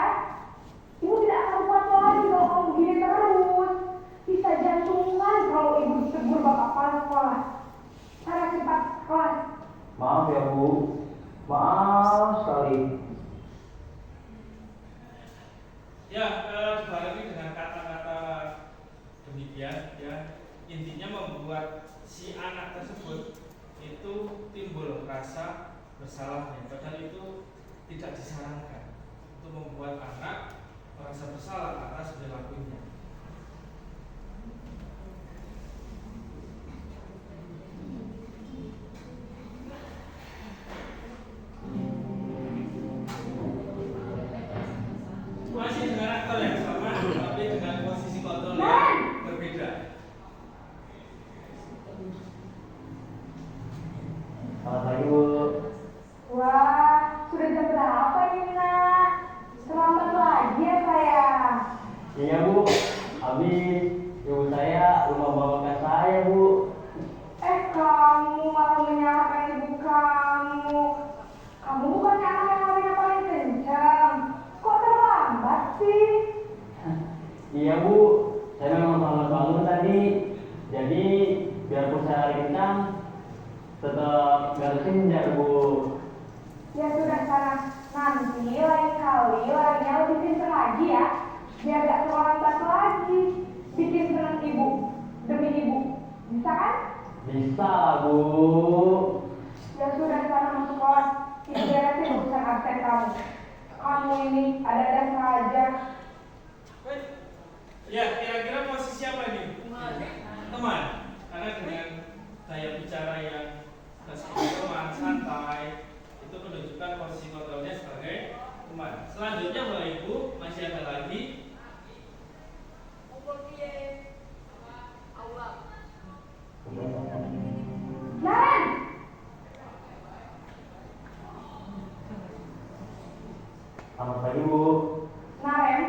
Jadi biarpun saya lari kencang, tetap garusin ya Bu. Ya sudah sana, nanti lain kali larinya lebih kenceng lagi ya, biar gak terlambat lagi. Bikin senang ibu, demi ibu, bisa kan? Bisa Bu. Ya sudah sana masuk kelas, ini beresin urusan absen kamu. Kamu ini ada aja. Ya, kira-kira posisi apa ini? Teman. Karena dengan gaya bicara yang teman, santai, itu menunjukkan posisi kontrolnya sebagai teman. Selanjutnya Bapak Ibu masih ada lagi. Naren, Selamat pagi Bu. Naren,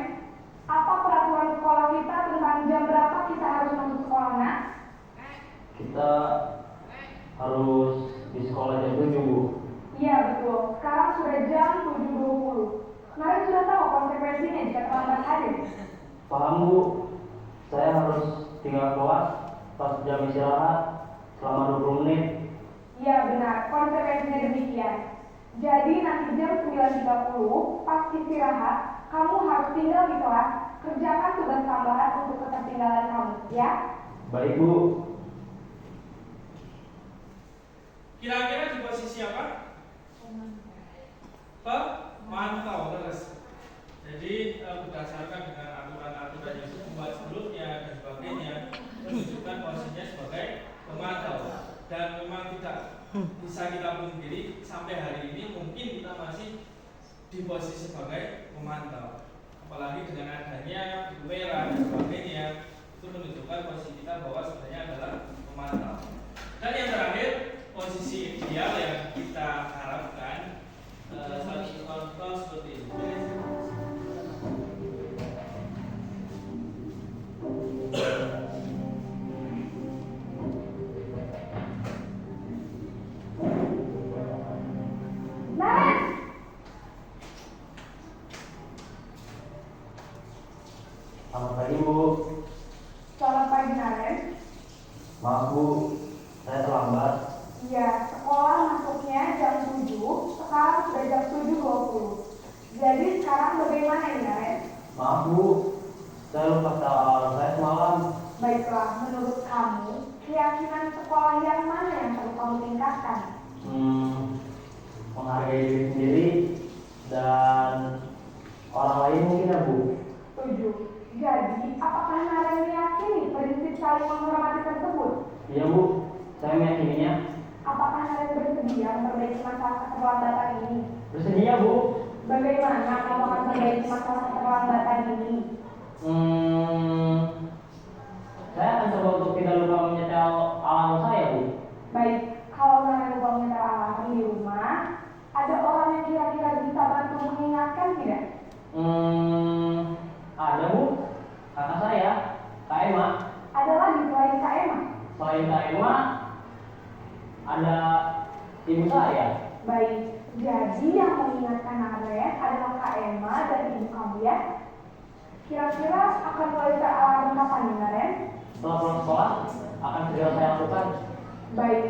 apa peraturan sekolah kita tentang jam berapa kita harus masuk sekolah, nak? Kita harus di sekolah jam 7 Bu. Iya betul, sekarang sudah jam 7.20. Naren sudah tahu konsekuensinya jika terlambat hadir. Paham Bu. Saya harus tinggal kelas pas jam istirahat selama 20 menit. Iya benar, konsekuensinya demikian. Jadi nanti jam 9.30 pas istirahat, kamu harus tinggal di kelas, kerjakan tugas tambahan untuk ketertinggalan kamu, ya? Baik Bu. Kira-kira di posisi apa? Pemantau terus. Jadi berdasarkan dengan aturan-aturan yang dibuat sebelumnya dan sebagainya, menunjukkan posisinya sebagai pemantau. Dan memang tidak bisa kita pungkiri sampai hari ini mungkin kita masih di posisi sebagai pemantau. Apalagi dengan adanya WERA dan sebagainya, itu menunjukkan posisi kita bahwa sebenarnya adalah pemantau. Dan yang terakhir, posisi ideal yang kita harapkan satu contoh seperti ini. Naren, Selamat pagi Bu. selamat pagi Naren. Maaf Bu, saya terlambat. Iya, sekolah masuknya jam 7, sekarang sudah jam 7.20. Jadi sekarang bagaimana ini Naren? Maaf Bu, saya lupa soal saya semalam. Baiklah, menurut kamu, keyakinan sekolah yang mana yang perlu kamu tingkatkan? Menghargai diri sendiri dan orang lain mungkin ya Bu. Setuju. Jadi, apakah Naren meyakini prinsip saling menghormati tersebut? Iya Bu, saya meyakininya. Apakah Naren bersedia memperbaiki masalah keterlambatan ini? Bersedia Bu. Bagaimana kamu akan memperbaiki masalah keterlambatan ini? Saya akan coba untuk tidak lupa menyetel alarm saya Bu. Baik, kalau Naren lupa menyetel alarm di rumah, ada orang yang kira-kira bisa bantu mengingatkan tidak? Ada Bu, kakak saya, Kak Emma. Ada lagi selain Kak Emma? Selain Kak Emma, ada ibu saya. Baik, jadi yang mengingatkan Naren adalah Kak Emma dan ibu kamu ya? Kira-kira akan mulai alarm kapan nih Naren? Setelah pulang sekolah, akan segera saya lakukan. Baik,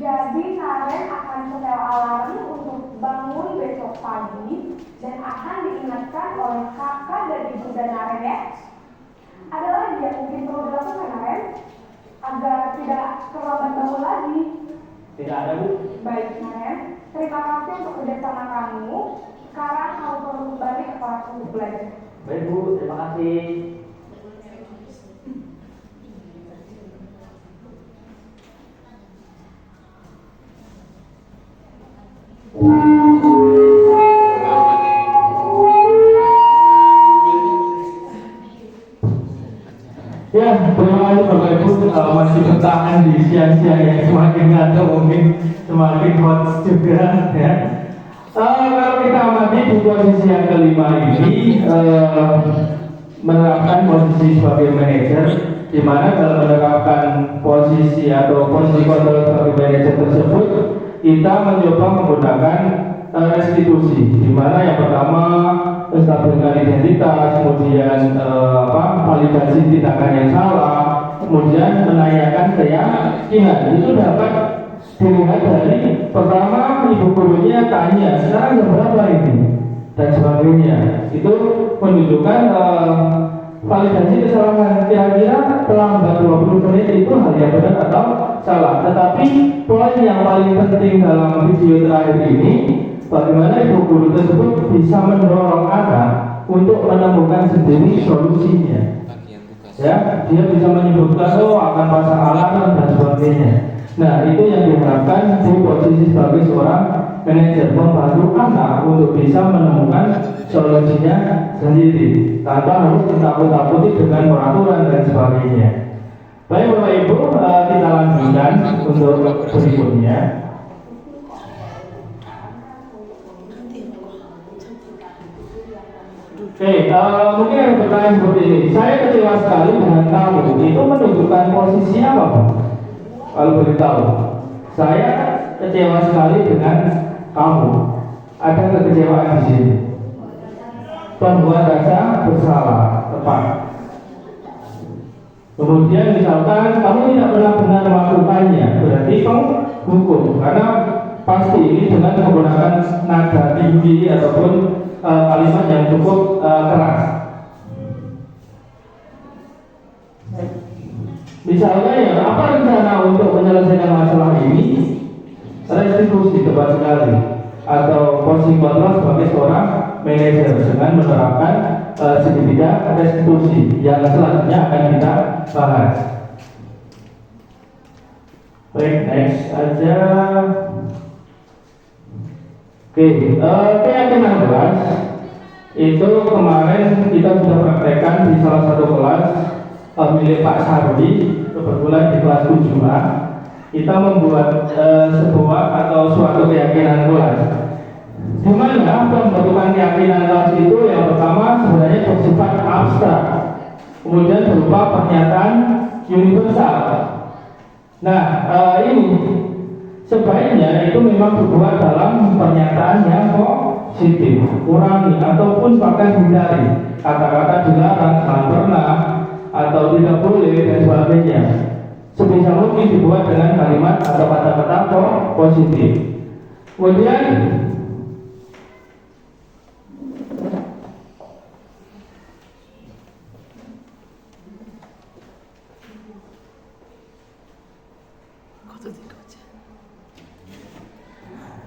jadi Naren akan setel alarm untuk bangun besok pagi dan akan diingatkan oleh kakak dan ibu dan Naren ya. Ada lagi yang mungkin perlu dilakukan Naren agar tidak terlambat bangun lagi. Tidak ada Bu. Baik Naren, terima kasih untuk kerjasama kamu. Sekarang kamu perlu kembali ke kelas untuk belajar. Baik Bu, terima kasih. Ya, terima kasih Bapak Ibu masih bertahan di siang-siang yang semakin ngantuk mungkin semakin hot juga ya. Kalau kita amati di posisi yang kelima ini menerapkan posisi sebagai manajer, di mana dalam menerapkan posisi atau posisi kontrol sebagai manajer tersebut kita mencoba menggunakan restitusi, di mana yang pertama menstabilkan identitas, kemudian validasi tindakan yang salah, kemudian menanyakan Ingat, itu dapat dilihat dari pertama ibu gurunya tanya, sekarang jam berapa ini? Dan sebagainya. Itu menunjukkan validasi kesalahan. Kira-kira terlambat 20 menit itu hal yang benar atau salah. Tetapi poin yang paling penting dalam video terakhir ini, bagaimana ibu guru tersebut bisa mendorong anak untuk menemukan sendiri solusinya. Ya, dia bisa menyebutkan akan pasang alarm dan sebagainya. Nah, itu yang diharapkan di posisi sebagai seorang manajer, membantu anak untuk bisa menemukan solusinya sendiri tanpa harus ditakut-takuti dengan peraturan dan sebagainya. Baik Bapak Ibu, kita lanjutkan untuk berikutnya. Mungkin ada pertanyaan seperti ini. Saya kecewa sekali dengan kamu. Itu menunjukkan posisi apa, Pak? Kalau beritahu, saya kecewa sekali dengan kamu. Ada kekecewaan di sini. Pembuat rasa bersalah, tepat. Kemudian misalkan kamu tidak pernah benar melakukannya, berarti kamu hukum, karena pasti ini dengan menggunakan nada tinggi ataupun kalimat yang cukup keras. Misalnya ya, apa rencana untuk menyelesaikan masalah ini? Restitusi tepat sekali, atau posisi kontrol sebagai seorang manajer dengan menerapkan segitiga restitusi yang selanjutnya akan kita bahas. Baik, next aja. Oke, keyakinan kelas itu kemarin kita sudah praktekkan di salah satu kelas milik Pak Sarwi, kebetulan di kelas 7A. Kita membuat sebuah atau suatu keyakinan kelas, di mana pembentukan keyakinan kelas itu yang pertama sebenarnya bersifat abstrak, kemudian berupa pernyataan universal. Nah, ini sebaiknya itu memang dibuat dalam pernyataan yang positif, kurangi ataupun bahkan hindari kata-kata dilarang, tak pernah, atau tidak boleh dan sebagainya. Sebisa mungkin dibuat dengan kalimat atau kata-kata positif. Kemudian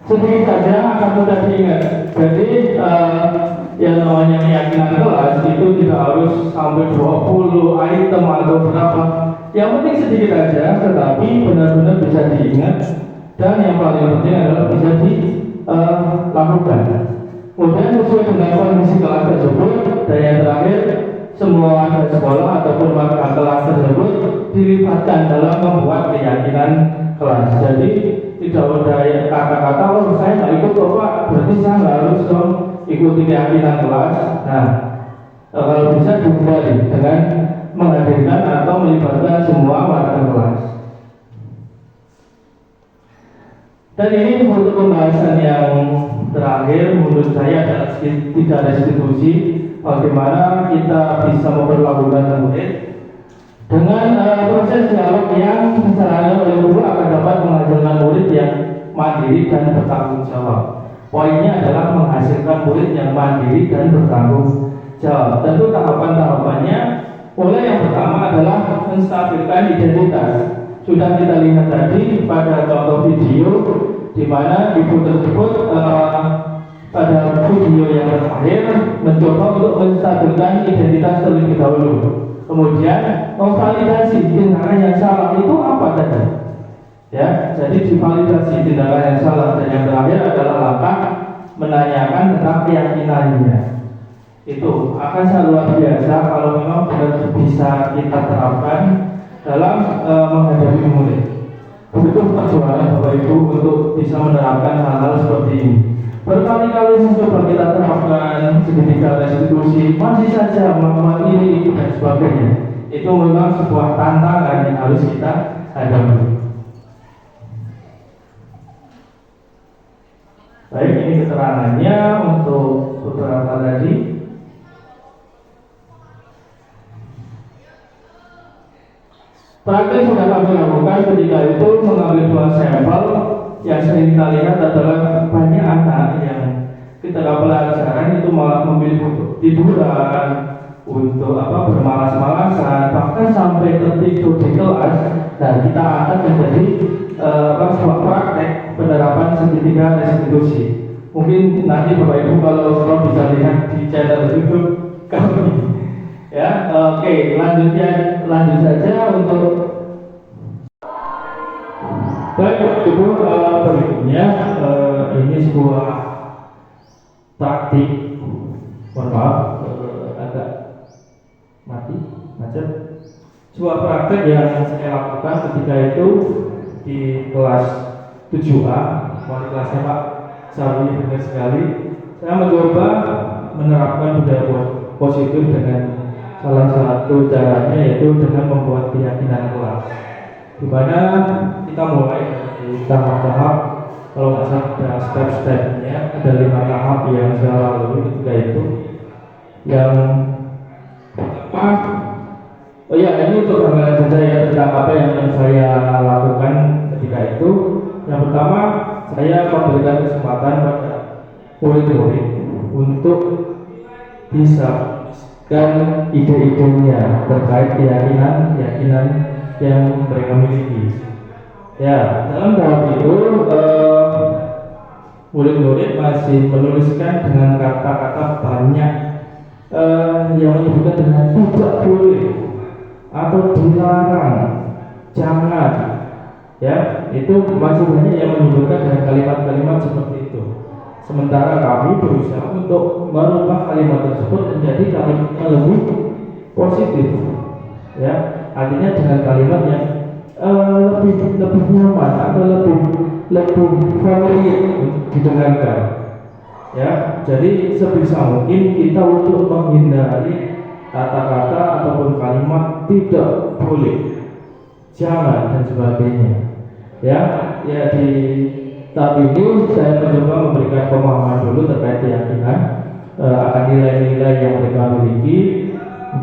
sedikit saja akan mudah diingat. Jadi yang namanya keyakinan kelas itu tidak harus sampai 20 item atau berapa. Yang penting sedikit aja, tetapi benar-benar bisa diingat, dan yang paling penting adalah bisa dilakukan. Kemudian sesuai dengan kondisi kelas tersebut, dan yang terakhir semua sekolah ataupun warga kelas tersebut dilibatkan dalam membuat keyakinan kelas. Jadi tidak ada kata-kata, oh saya nggak ikut kok Pak, berarti saya nggak harus dong ikuti keyakinan kelas. Nah, kalau bisa dihindari dengan menghadirkan atau melibatkan semua warga kelas. Dan ini untuk pembahasan yang terakhir menurut saya adalah tidak restitusi, bagaimana kita bisa memperlakukan murid dengan proses dialog yang disarankan oleh guru akan dapat menghasilkan murid yang mandiri dan bertanggung jawab. Poinnya adalah menghasilkan murid yang mandiri dan bertanggung jawab. Tentu tahapan-tahapannya, mulai yang pertama adalah menstabilkan identitas. Sudah kita lihat tadi pada contoh video di mana ibu tersebut pada video yang terakhir mencoba untuk menstabilkan identitas terlebih dahulu. Kemudian memvalidasi tindakan yang salah itu apa tadi? Ya, jadi divalidasi tindakan yang salah, dan yang terakhir adalah langkah menanyakan tentang keyakinannya. Itu akan sangat luar biasa kalau memang benar bisa kita terapkan dalam menghadapi murid. Butuh perjuangan Bapak Ibu untuk bisa menerapkan hal-hal seperti ini. Berkali-kali mencoba kita terapkan segitiga restitusi, masih saja melakukan ini dan sebagainya. Itu memang sebuah tantangan yang harus kita hadapi. Baik, ini keterangannya untuk beberapa tadi. Praktek sudah kami lakukan ketika itu mengambil 2 sampel. Yang sering kita lihat adalah banyak anak yang ketika pelajaran itu malah memilih untuk tiduran, untuk bermalas-malasan, bahkan sampai tertidur di kelas. Dan kita akan menjadi sebuah praktek penerapan segitiga restitusi. Mungkin nanti Bapak Ibu kalau bisa lihat di channel YouTube kami. Ya, oke, lanjut saja untuk baik Ibu, berikutnya ini sebuah praktik, mohon maaf agak macet. Sebuah praktek yang saya lakukan ketika itu di kelas 7A, wali kelasnya Pak Sawi, benar sekali. Saya mencoba menerapkan budaya positif dengan salah satu caranya yaitu dengan membuat keyakinan kelas, di mana kita mulai dari tahap-tahap, kalau nggak salah ada step-stepnya, ada 5 tahap yang saya lalui ketika itu. Yang ini untuk gambaran saja ya tentang apa yang saya lakukan ketika itu. Yang pertama, saya memberikan kesempatan pada murid-murid untuk bisa dan ide-idenya terkait keyakinan yang mereka miliki. Ya, dalam tahap itu murid-murid masih menuliskan dengan kata-kata banyak yang menyebutkan dengan tidak boleh atau dilarang, jangan. Ya, itu masih banyak yang menyebutkan dengan kalimat-kalimat seperti itu. Sementara kami berusaha untuk merubah kalimat tersebut menjadi kalimat yang lebih positif, ya, artinya dengan kalimat yang lebih nyaman atau lebih familiar untuk didengarkan, ya. Jadi sebisa mungkin kita untuk menghindari kata-kata ataupun kalimat tidak boleh, jangan dan sebagainya, ya. Di tahap ini saya mencoba memberikan pemahaman dulu terkait keyakinan akan nilai-nilai yang mereka miliki,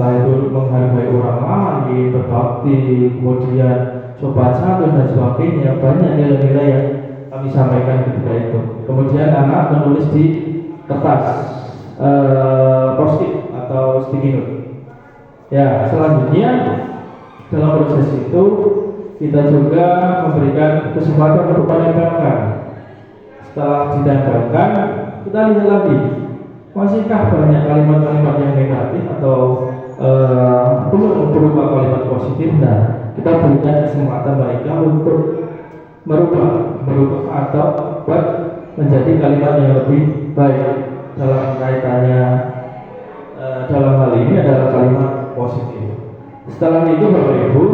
baik itu menghargai orang lain, berbakti, kemudian sopan santun dan sebagainya. Banyak nilai-nilai yang kami sampaikan ketika itu. Kemudian anak menulis di kertas post-it atau sticky note. Ya, selanjutnya dalam proses itu kita juga memberikan kesempatan untuk menempelkan. Setelah ditempelkan, kita lihat lagi, masihkah banyak kalimat-kalimat yang negatif atau belum berupa kalimat positif. Nah, kita berikan kesempatan mereka untuk merubah atau buat menjadi kalimat yang lebih baik. Dalam kaitannya dalam hal ini adalah kalimat positif. Setelah itu Bapak Ibu,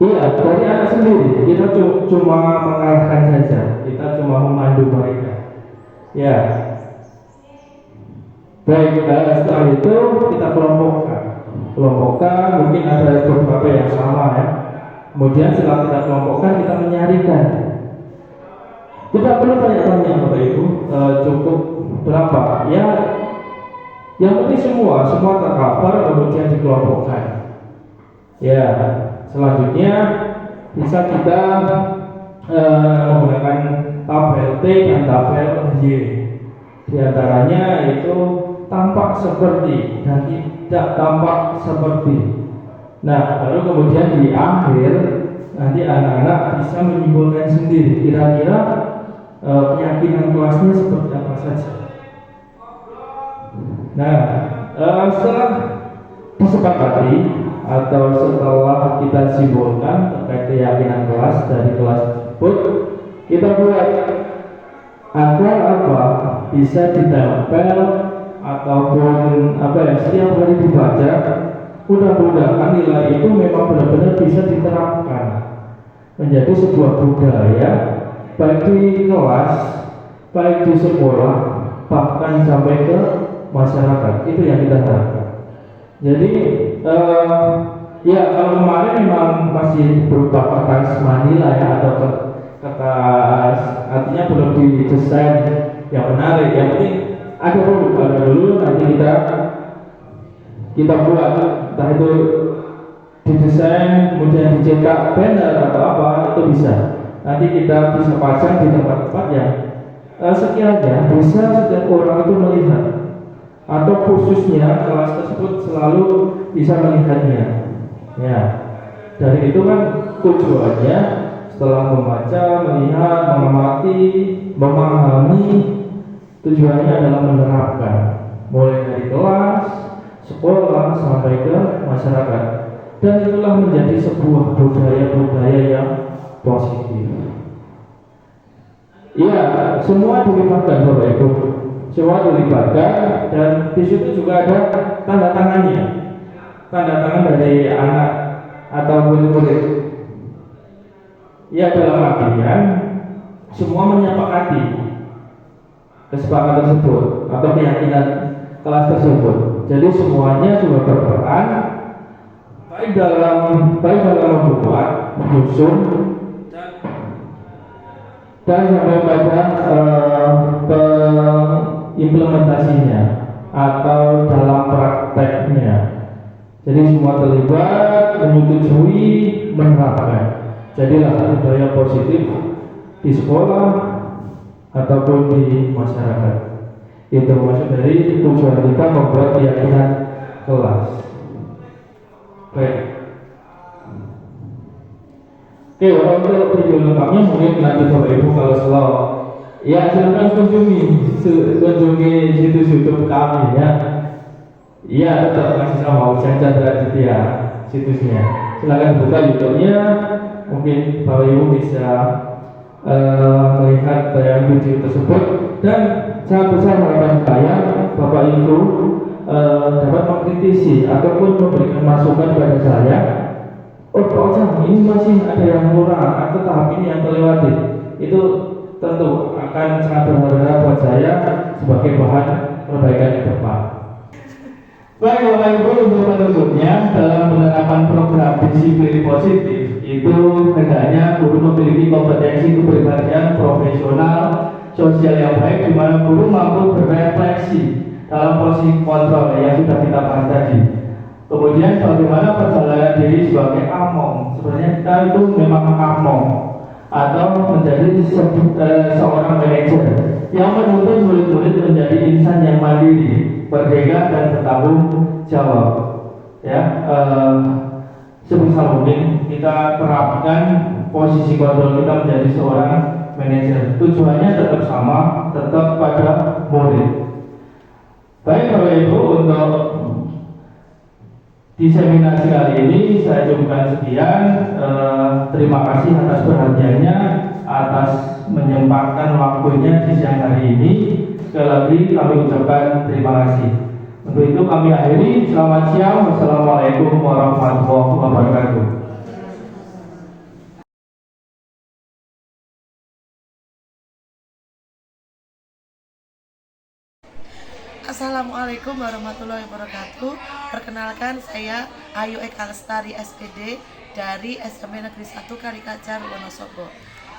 dari anak sendiri kita cuma mengarahkan saja, kita cuma memandu mereka. Ya, baik. Setelah itu kita kelompokkan, mungkin ada beberapa yang sama ya. Kemudian setelah kita kelompokkan, kita menyarikan. Tidak perlu banyak-banyak Bapak Ibu, cukup berapa? Ya, yang penting semua tercover kemudian dikelompokkan. Ya, selanjutnya bisa kita menggunakan tabel T dan tabel Y. Di antaranya itu tampak seperti dan tidak tampak seperti. Nah, baru kemudian di akhir nanti anak-anak bisa menyimpulkan sendiri kira-kira keyakinan kelasnya seperti apa saja. Nah, setelah disepakati atau setelah kita simpulkan terkait keyakinan kelas dari kelas tersebut, kita buat agar bisa ditempel ataupun setiap hari dibaca. Mudah-mudahan nilai itu memang benar-benar bisa diterapkan menjadi sebuah budaya, baik di kelas, baik di sekolah, bahkan sampai ke masyarakat. Itu yang kita harapkan. Jadi kalau kemarin memang masih berupa kertas manila ya, atau kertas, artinya belum didesain yang menarik. Yang penting ada dulu, nanti kita kita buat, entah itu didesain kemudian dicetak banner atau apa, itu bisa. Nanti kita bisa pasang di tempat-tempat yang sekiranya bisa setiap orang itu melihat, atau khususnya kelas tersebut selalu bisa melihatnya. Ya, dari itu kan tujuannya setelah membaca, melihat, mengamati, memahami, tujuannya adalah menerapkan mulai dari kelas, sekolah sampai ke masyarakat, dan itulah menjadi sebuah budaya-budaya yang positif. Iya, semua dilibatkan Bapak Ibu, semua dilibatkan, dan di situ juga ada tanda tangannya, tanda tangan dari anak atau murid-murid. Ya, dalam artian semua menyepakati kesepakatan tersebut atau keyakinan kelas tersebut. Jadi semuanya juga berperan baik dalam membuat, menyusun, dan sampai pada implementasinya atau dalam prakteknya. Jadi semua terlibat, menyetujui, menerapkan. Jadilah budaya positif di sekolah ataupun di masyarakat. Itu maksud dari tujuan kita membuat keyakinan kelas. Baik. Oke, untuk video lengkapnya mungkin nanti Bapak Ibu kalau slow, ya silakan kunjungi situs YouTube kami ya. Iya, tetap masih sama Ujang Chandra Aditya situsnya. Silakan buka YouTube-nya, mungkin Bapak Ibu bisa melihat tayangan video tersebut, dan sangat besar harapan saya Bapak Ibu dapat mengkritisi ataupun memberikan masukan kepada saya. Oh Pak Ujang, ini masih ada yang kurang atau tahap ini yang terlewati. Itu tentu akan sangat berharga buat saya sebagai bahan perbaikan ke depan. Baik Bapak Ibu, untuk penutupnya dalam penerapan program disiplin positif itu hendaknya guru memiliki kompetensi kepribadian profesional sosial yang baik, di mana guru mampu berefleksi dalam posisi kontrol yang sudah kita bahas tadi. Kemudian bagaimana perjalanan diri sebagai among. Sebenarnya kita itu memang among atau menjadi seorang manajer yang menuntut murid-murid menjadi insan yang mandiri, merdeka dan bertanggung jawab. Ya, sebisa mungkin kita terapkan posisi kontrol kita menjadi seorang manajer. Tujuannya tetap sama, tetap pada murid. Baik Bapak Ibu, untuk diseminasi kali ini saya cukupkan sekian. Terima kasih atas perhatiannya, atas menyempatkan waktunya di siang hari ini. Sekali lagi kami ucapkan terima kasih. Untuk itu kami akhiri. Selamat siang. Wassalamualaikum warahmatullahi wabarakatuh. Assalamualaikum warahmatullahi wabarakatuh. Perkenalkan, saya Ayu Eka Lestari SPD dari SMP Negeri 1 Karikajar Wonosobo.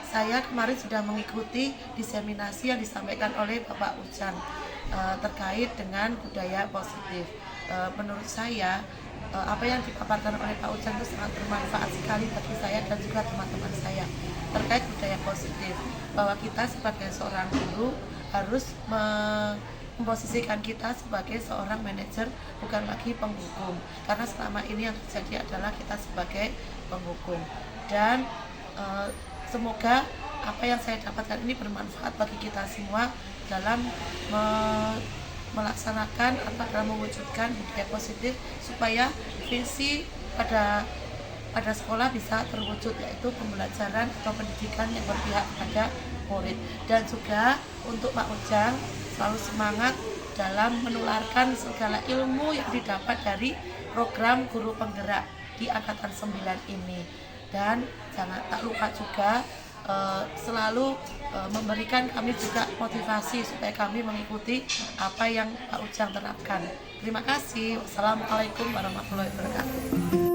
Saya kemarin sudah mengikuti diseminasi yang disampaikan oleh Bapak Ujang terkait dengan budaya positif. Menurut saya apa yang dipaparkan oleh Pak Ujang itu sangat bermanfaat sekali bagi saya dan juga teman-teman saya terkait budaya positif, bahwa kita sebagai seorang guru harus memposisikan kita sebagai seorang manajer, bukan lagi penghukum, karena selama ini yang terjadi adalah kita sebagai penghukum. Dan semoga apa yang saya dapatkan ini bermanfaat bagi kita semua dalam melaksanakan atau dalam mewujudkan budaya positif, supaya visi pada sekolah bisa terwujud, yaitu pembelajaran atau pendidikan yang berpihak pada murid. Dan juga untuk Pak Ujang selalu semangat dalam menularkan segala ilmu yang didapat dari program guru penggerak di angkatan 9 ini. Dan jangan tak lupa juga selalu memberikan kami juga motivasi supaya kami mengikuti apa yang Pak Ujang terapkan. Terima kasih. Wassalamualaikum warahmatullahi wabarakatuh.